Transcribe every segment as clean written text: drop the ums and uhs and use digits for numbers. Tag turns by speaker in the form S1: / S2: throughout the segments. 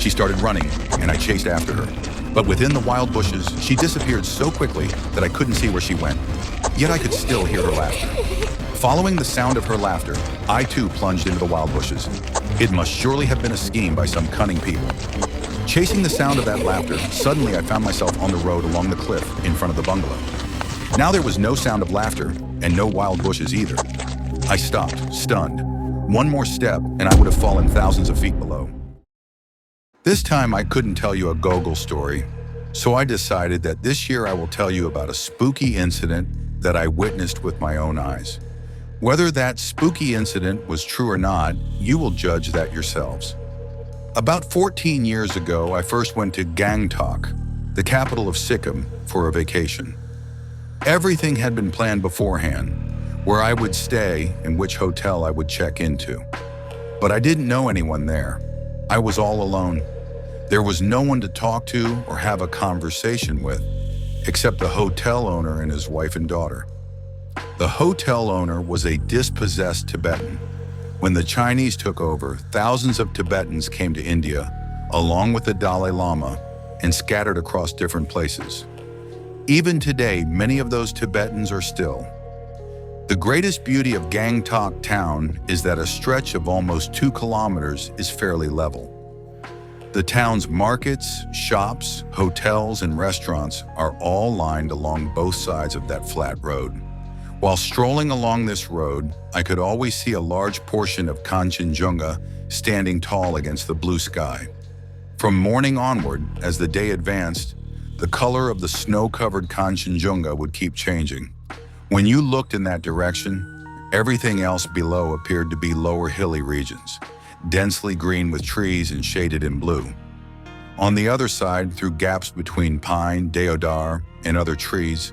S1: She started running, and I chased after her. But within the wild bushes, she disappeared so quickly that I couldn't see where she went. Yet I could still hear her laughter. Following the sound of her laughter, I too plunged into the wild bushes. It must surely have been a scheme by some cunning people. Chasing the sound of that laughter, suddenly I found myself on the road along the cliff in front of the bungalow. Now there was no sound of laughter and no wild bushes either. I stopped, stunned. One more step and I would have fallen thousands of feet below. This time I couldn't tell you a Gogol story, so I decided that this year I will tell you about a spooky incident that I witnessed with my own eyes. Whether that spooky incident was true or not, you will judge that yourselves. About 14 years ago, I first went to Gangtok, the capital of Sikkim, for a vacation. Everything had been planned beforehand, where I would stay and which hotel I would check into. But I didn't know anyone there. I was all alone. There was no one to talk to or have a conversation with, except the hotel owner and his wife and daughter. The hotel owner was a dispossessed Tibetan. When the Chinese took over, thousands of Tibetans came to India, along with the Dalai Lama, and scattered across different places. Even today, many of those Tibetans are still. The greatest beauty of Gangtok town is that a stretch of almost 2 kilometers is fairly level. The town's markets, shops, hotels, and restaurants are all lined along both sides of that flat road. While strolling along this road, I could always see a large portion of Kanchenjunga standing tall against the blue sky. From morning onward, as the day advanced, the color of the snow-covered Kanchenjunga would keep changing. When you looked in that direction, everything else below appeared to be lower hilly regions, densely green with trees and shaded in blue. On the other side, through gaps between pine, deodar, and other trees,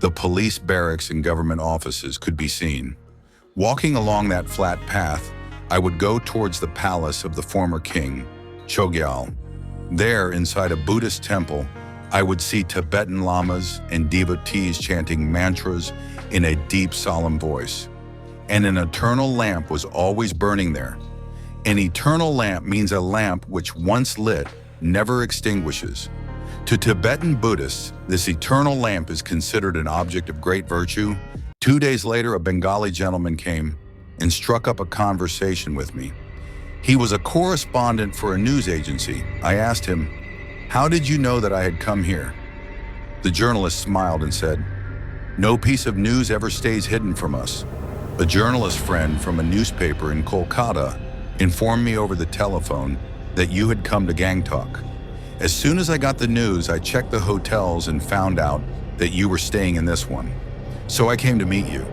S1: the police barracks and government offices could be seen. Walking along that flat path, I would go towards the palace of the former king, Chogyal. There, inside a Buddhist temple, I would see Tibetan lamas and devotees chanting mantras in a deep, solemn voice. And an eternal lamp was always burning there. An eternal lamp means a lamp which, once lit, never extinguishes. To Tibetan Buddhists, this eternal lamp is considered an object of great virtue. 2 days later, a Bengali gentleman came and struck up a conversation with me. He was a correspondent for a news agency. I asked him, "How did you know that I had come here?" The journalist smiled and said, "No piece of news ever stays hidden from us. A journalist friend from a newspaper in Kolkata informed me over the telephone that you had come to Gangtok. As soon as I got the news, I checked the hotels and found out that you were staying in this one. So I came to meet you."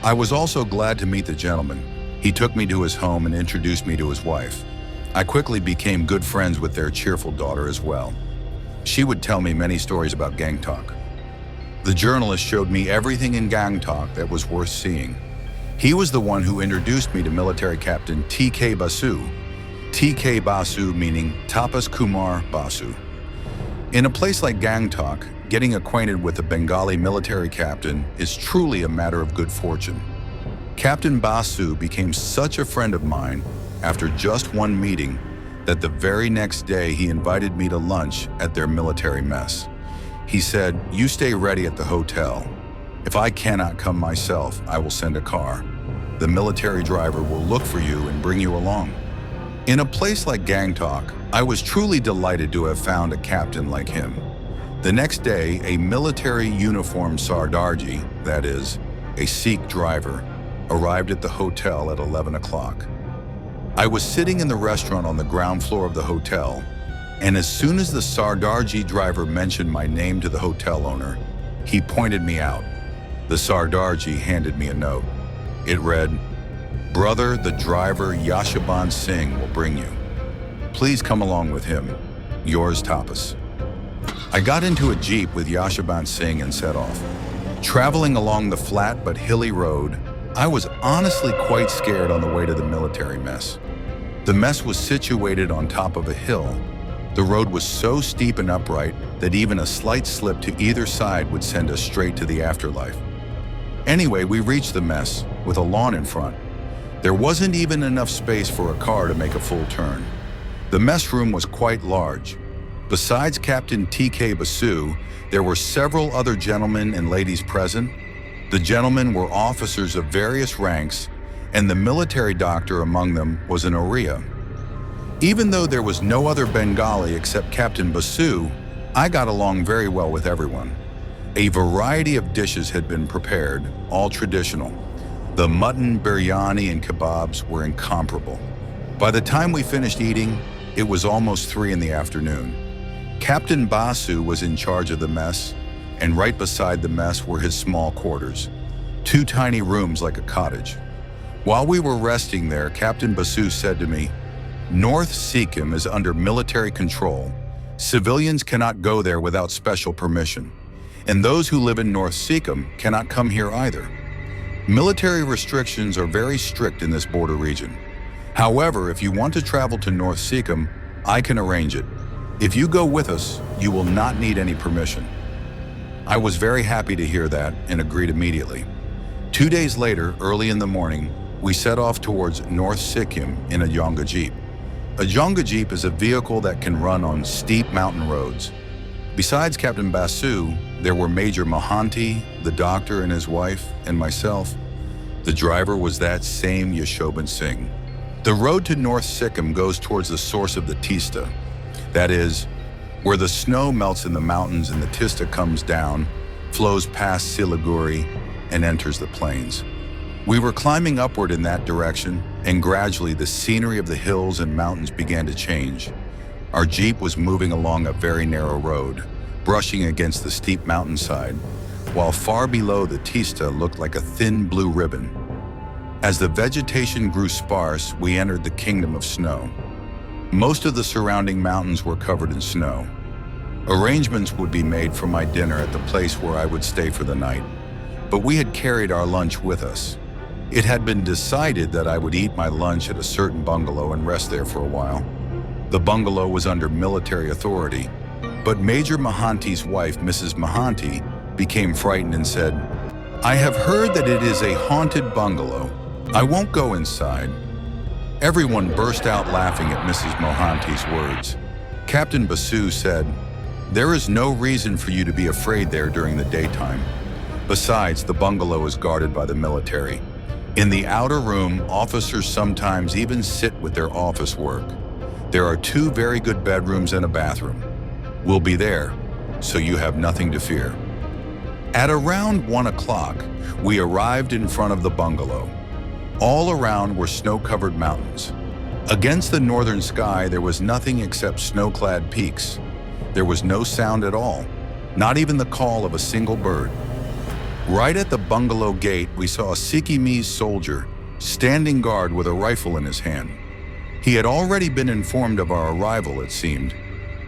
S1: I was also glad to meet the gentleman. He took me to his home and introduced me to his wife. I quickly became good friends with their cheerful daughter as well. She would tell me many stories about Gangtok. The journalist showed me everything in Gangtok that was worth seeing. He was the one who introduced me to military captain T.K. Basu. T.K. Basu meaning Tapas Kumar Basu. In a place like Gangtok, getting acquainted with a Bengali military captain is truly a matter of good fortune. Captain Basu became such a friend of mine after just one meeting that the very next day he invited me to lunch at their military mess. He said, "You stay ready at the hotel. If I cannot come myself, I will send a car. The military driver will look for you and bring you along." In a place like Gangtok, I was truly delighted to have found a captain like him. The next day, a military uniformed Sardarji, that is, a Sikh driver, arrived at the hotel at 11 o'clock. I was sitting in the restaurant on the ground floor of the hotel, and as soon as the Sardarji driver mentioned my name to the hotel owner, he pointed me out. The Sardarji handed me a note. It read, "Brother, the driver Yashaban Singh will bring you. Please come along with him. Yours, Tapas." I got into a jeep with Yashaban Singh and set off. Traveling along the flat but hilly road, I was honestly quite scared on the way to the military mess. The mess was situated on top of a hill. The road was so steep and upright that even a slight slip to either side would send us straight to the afterlife. Anyway, we reached the mess with a lawn in front. There wasn't even enough space for a car to make a full turn. The mess room was quite large. Besides Captain T.K. Basu, there were several other gentlemen and ladies present. The gentlemen were officers of various ranks, and the military doctor among them was an Oriya. Even though there was no other Bengali except Captain Basu, I got along very well with everyone. A variety of dishes had been prepared, all traditional. The mutton, biryani, and kebabs were incomparable. By the time we finished eating, it was almost 3 in the afternoon. Captain Basu was in charge of the mess, and right beside the mess were his small quarters, 2 tiny rooms like a cottage. While we were resting there, Captain Basu said to me, "North Sikkim is under military control. Civilians cannot go there without special permission, and those who live in North Sikkim cannot come here either. Military restrictions are very strict in this border region. However, if you want to travel to North Sikkim, I can arrange it. If you go with us, you will not need any permission." I was very happy to hear that and agreed immediately. 2 days later, early in the morning, we set off towards North Sikkim in a Yonga Jeep. A Yonga Jeep is a vehicle that can run on steep mountain roads. Besides Captain Basu, there were Major Mohanty, the doctor and his wife, and myself. The driver was that same Yashoban Singh. The road to North Sikkim goes towards the source of the Tista. That is, where the snow melts in the mountains and the Tista comes down, flows past Siliguri, and enters the plains. We were climbing upward in that direction, and gradually the scenery of the hills and mountains began to change. Our Jeep was moving along a very narrow road, brushing against the steep mountainside, while far below the Tista looked like a thin blue ribbon. As the vegetation grew sparse, we entered the kingdom of snow. Most of the surrounding mountains were covered in snow. Arrangements would be made for my dinner at the place where I would stay for the night, but we had carried our lunch with us. It had been decided that I would eat my lunch at a certain bungalow and rest there for a while. The bungalow was under military authority, but Major Mohanty's wife, Mrs. Mohanty, became frightened and said, "I have heard that it is a haunted bungalow. I won't go inside." Everyone burst out laughing at Mrs. Mohanty's words. Captain Basu said, "There is no reason for you to be afraid there during the daytime. Besides, the bungalow is guarded by the military. In the outer room, officers sometimes even sit with their office work. There are 2 very good bedrooms and a bathroom. We'll be there, so you have nothing to fear." At around 1 o'clock, we arrived in front of the bungalow. All around were snow-covered mountains. Against the northern sky, there was nothing except snow-clad peaks. There was no sound at all, not even the call of a single bird. Right at the bungalow gate, we saw a Sikkimese soldier standing guard with a rifle in his hand. He had already been informed of our arrival, it seemed.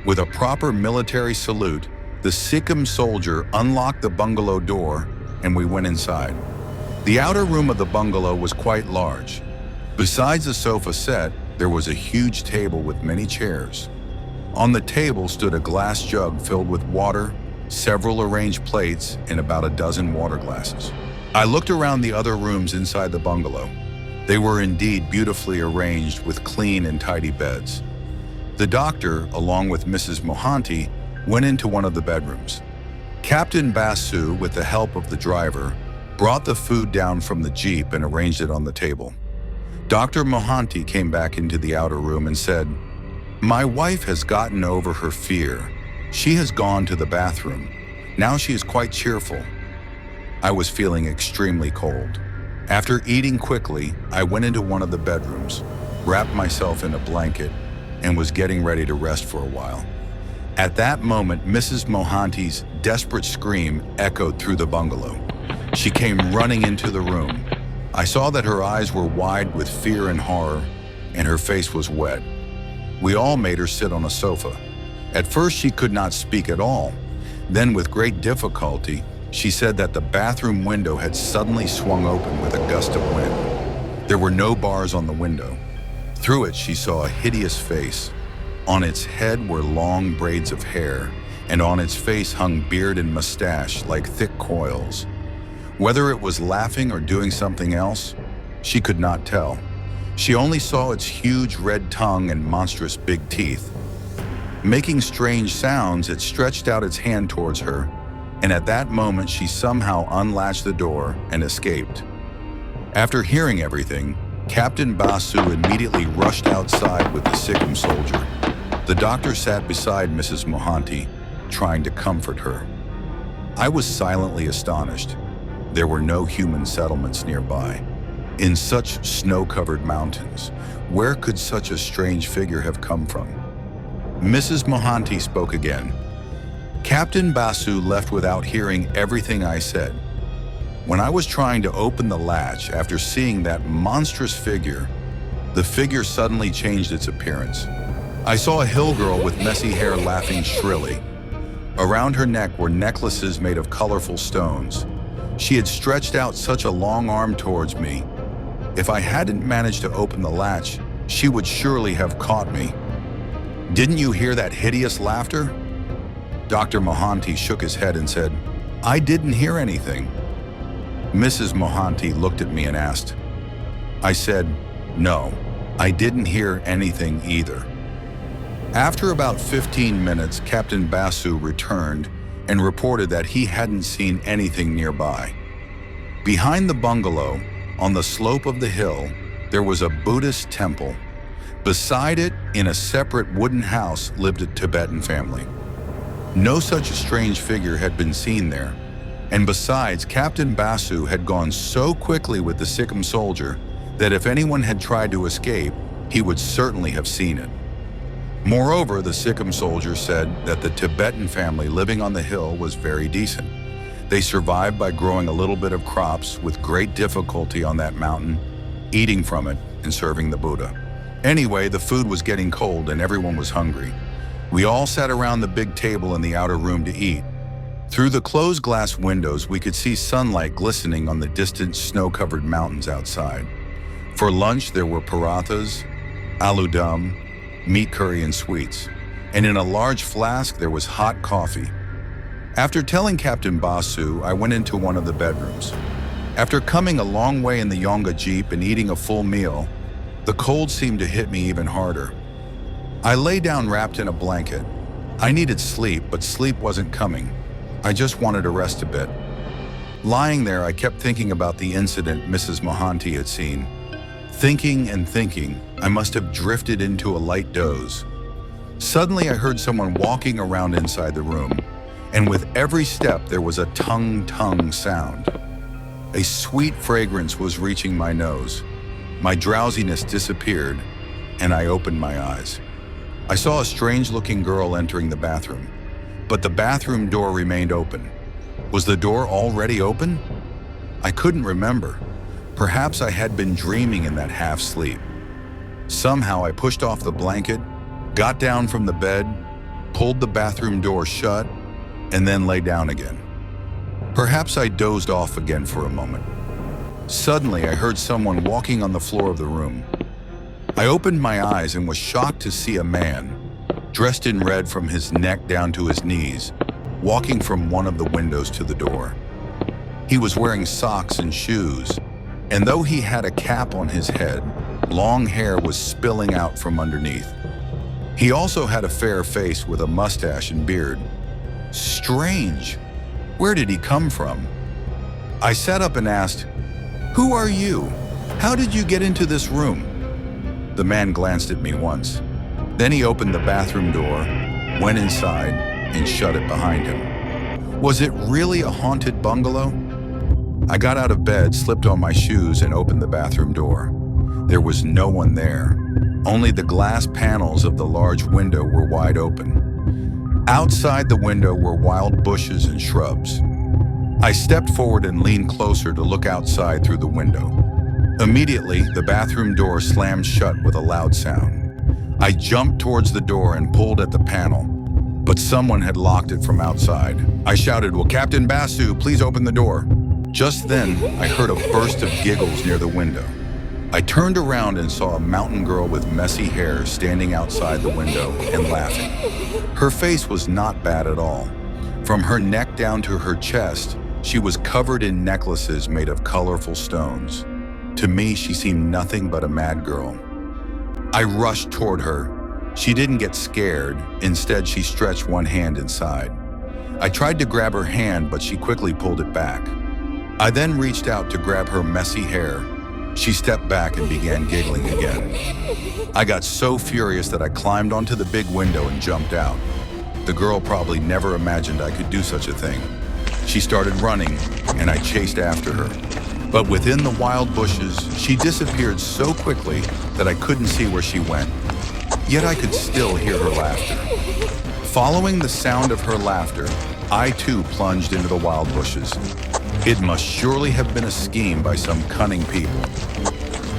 S1: With a proper military salute, the Sikkim soldier unlocked the bungalow door and we went inside. The outer room of the bungalow was quite large. Besides the sofa set, there was a huge table with many chairs. On the table stood a glass jug filled with water, several arranged plates, and about a dozen water glasses. I looked around the other rooms inside the bungalow. They were indeed beautifully arranged with clean and tidy beds. The doctor, along with Mrs. Mohanty, went into one of the bedrooms. Captain Basu, with the help of the driver, brought the food down from the Jeep and arranged it on the table. Dr. Mohanty came back into the outer room and said, "My wife has gotten over her fear. She has gone to the bathroom. Now she is quite cheerful." I was feeling extremely cold. After eating quickly, I went into one of the bedrooms, wrapped myself in a blanket, and was getting ready to rest for a while. At that moment, Mrs. Mohanty's desperate scream echoed through the bungalow. She came running into the room. I saw that her eyes were wide with fear and horror, and her face was wet. We all made her sit on a sofa. At first, she could not speak at all. Then, with great difficulty, she said that the bathroom window had suddenly swung open with a gust of wind. There were no bars on the window. Through it, she saw a hideous face. On its head were long braids of hair, and on its face hung beard and mustache like thick coils. Whether it was laughing or doing something else, she could not tell. She only saw its huge red tongue and monstrous big teeth. Making strange sounds, it stretched out its hand towards her, and at that moment she somehow unlatched the door and escaped. After hearing everything, Captain Basu immediately rushed outside with the sick soldier. The doctor sat beside Mrs. Mohanty, trying to comfort her. I was silently astonished. There were no human settlements nearby. In such snow-covered mountains, where could such a strange figure have come from? Mrs. Mohanty spoke again. Captain Basu left without hearing everything I said. When I was trying to open the latch after seeing that monstrous figure, the figure suddenly changed its appearance. I saw a hill girl with messy hair laughing shrilly. Around her neck were necklaces made of colorful stones. She had stretched out such a long arm towards me. If I hadn't managed to open the latch, she would surely have caught me. Didn't you hear that hideous laughter? Dr. Mohanty shook his head and said, I didn't hear anything. Mrs. Mohanty looked at me and asked. I said, no, I didn't hear anything either. After about 15 minutes, Captain Basu returned and reported that he hadn't seen anything nearby. Behind the bungalow, on the slope of the hill, there was a Buddhist temple. Beside it, in a separate wooden house, lived a Tibetan family. No such strange figure had been seen there, and besides, Captain Basu had gone so quickly with the Sikkim soldier that if anyone had tried to escape, he would certainly have seen it. Moreover, the Sikkim soldier said that the Tibetan family living on the hill was very decent. They survived by growing a little bit of crops with great difficulty on that mountain, eating from it and serving the Buddha. Anyway, the food was getting cold and everyone was hungry. We all sat around the big table in the outer room to eat. Through the closed glass windows, we could see sunlight glistening on the distant snow-covered mountains outside. For lunch, there were parathas, aloo dum, meat curry and sweets, and in a large flask there was hot coffee. After telling Captain Basu, I went into one of the bedrooms. After coming a long way in the Yonga Jeep and eating a full meal, the cold seemed to hit me even harder. I lay down wrapped in a blanket. I needed sleep, but sleep wasn't coming. I just wanted to rest a bit. Lying there, I kept thinking about the incident Mrs. Mohanty had seen. Thinking and thinking, I must have drifted into a light doze. Suddenly, I heard someone walking around inside the room, and with every step, there was a tung sound. A sweet fragrance was reaching my nose. My drowsiness disappeared, and I opened my eyes. I saw a strange-looking girl entering the bathroom, but the bathroom door remained open. Was the door already open? I couldn't remember. Perhaps I had been dreaming in that half-sleep. Somehow I pushed off the blanket, got down from the bed, pulled the bathroom door shut, and then lay down again. Perhaps I dozed off again for a moment. Suddenly, I heard someone walking on the floor of the room. I opened my eyes and was shocked to see a man, dressed in red from his neck down to his knees, walking from one of the windows to the door. He was wearing socks and shoes, and though he had a cap on his head, long hair was spilling out from underneath. He also had a fair face with a mustache and beard. Strange. Where did he come from? I sat up and asked, "Who are you? How did you get into this room?" The man glanced at me once. Then he opened the bathroom door, went inside, and shut it behind him. Was it really a haunted bungalow? I got out of bed, slipped on my shoes, and opened the bathroom door. There was no one there. Only the glass panels of the large window were wide open. Outside the window were wild bushes and shrubs. I stepped forward and leaned closer to look outside through the window. Immediately, the bathroom door slammed shut with a loud sound. I jumped towards the door and pulled at the panel, but someone had locked it from outside. I shouted, "Will Captain Basu please open the door?" Just then, I heard a burst of giggles near the window. I turned around and saw a mountain girl with messy hair standing outside the window and laughing. Her face was not bad at all. From her neck down to her chest, she was covered in necklaces made of colorful stones. To me, she seemed nothing but a mad girl. I rushed toward her. She didn't get scared. Instead, she stretched one hand inside. I tried to grab her hand, but she quickly pulled it back. I then reached out to grab her messy hair. She stepped back and began giggling again. I got so furious that I climbed onto the big window and jumped out. The girl probably never imagined I could do such a thing. She started running, and I chased after her. But within the wild bushes, she disappeared so quickly that I couldn't see where she went. Yet I could still hear her laughter. Following the sound of her laughter, I too plunged into the wild bushes. It must surely have been a scheme by some cunning people.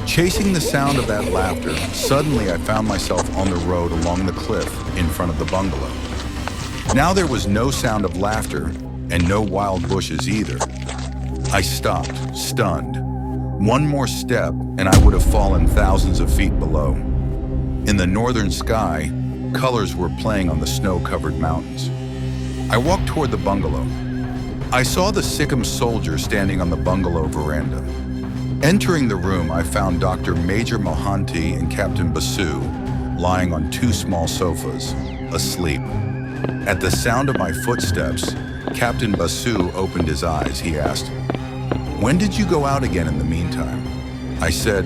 S1: Chasing the sound of that laughter, suddenly I found myself on the road along the cliff in front of the bungalow. Now there was no sound of laughter and no wild bushes either. I stopped, stunned. One more step and I would have fallen thousands of feet below. In the northern sky, colors were playing on the snow-covered mountains. I walked toward the bungalow. I saw the Sikkim soldier standing on the bungalow veranda. Entering the room, I found Dr. Major Mohanty and Captain Basu lying on two small sofas, asleep. At the sound of my footsteps, Captain Basu opened his eyes. He asked, "When did you go out again in the meantime?" I said,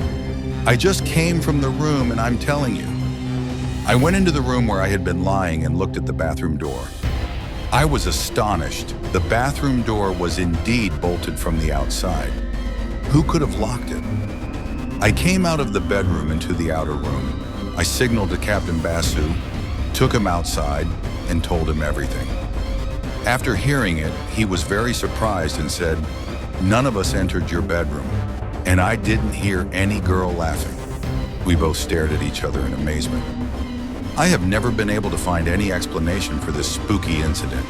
S1: "I just came from the room and I'm telling you." I went into the room where I had been lying and looked at the bathroom door. I was astonished. The bathroom door was indeed bolted from the outside. Who could have locked it? I came out of the bedroom into the outer room. I signaled to Captain Basu, took him outside, and told him everything. After hearing it, he was very surprised and said, "None of us entered your bedroom, and I didn't hear any girl laughing." We both stared at each other in amazement. I have never been able to find any explanation for this spooky incident.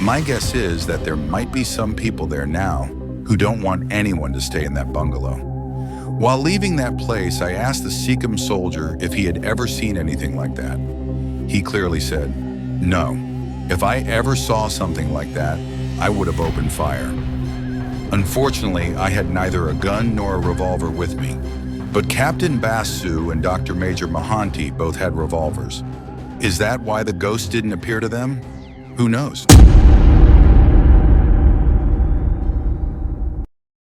S1: My guess is that there might be some people there now who don't want anyone to stay in that bungalow. While leaving that place, I asked the Sikkim soldier if he had ever seen anything like that. He clearly said, "No. If I ever saw something like that, I would have opened fire." Unfortunately, I had neither a gun nor a revolver with me, but Captain Basu and Dr. Major Mohanty both had revolvers. Is that why the ghost didn't appear to them? Who knows?